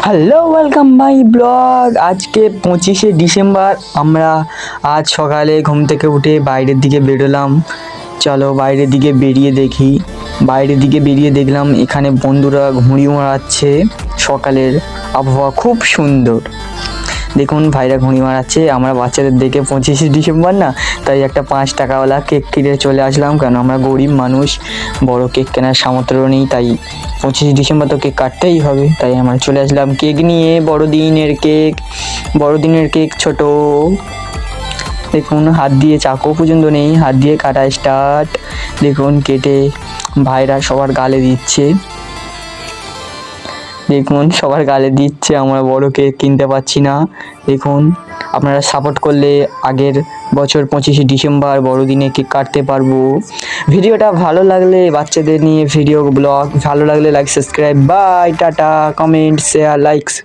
Hello welcome my blog. আজকে 25শে December. আমরা আজ সকালে ঘুম থেকে উঠে বাইরের দিকে বেরোলাম। চলো বাইরের দিকে বেরিয়ে দেখি। বাইরের দিকে বেরিয়ে দেখলাম এখানে বন্ধুরা ঘুড়ি মারাচ্ছে। সকালের আবহাওয়া খুব সুন্দর। দেখুন ভাইরা ঘুড়ি মারাচ্ছে। আমরা বাচ্চাদের দেখে 25শে ডিসেম্বর না, তাই একটা 5 টাকাওয়ালা কেক কিনে চলে আসলাম, কেন আমরা গরিব মানুষ, বড় কেক কেনার সামর্থ্য নেই। তাই 25শে ডিসেম্বর তো কেক কাটতেই হবে, তাই আমরা চলে আসলাম কেক নিয়ে। বড়দিনের কেক ছোট। দেখুন হাত দিয়ে চাকু পর্যন্ত নেই, হাত দিয়ে কাটা স্টার্ট। দেখুন কেটে ভাইরা সবার গালে দিচ্ছে। দেখুন সবার গালে দিচ্ছে। আমরা বড় কেক কিনতে পারছি না। দেখুন আপনারা সাপোর্ট করলে আগের বছর 25শে ডিসেম্বর বড়দিনে কেক কাটতে পারবো। ভিডিওটা ভালো লাগলে, বাচ্চাদের নিয়ে ভিডিও ব্লগ ভালো লাগলে like, subscribe, bye, tata, comment, share, likes.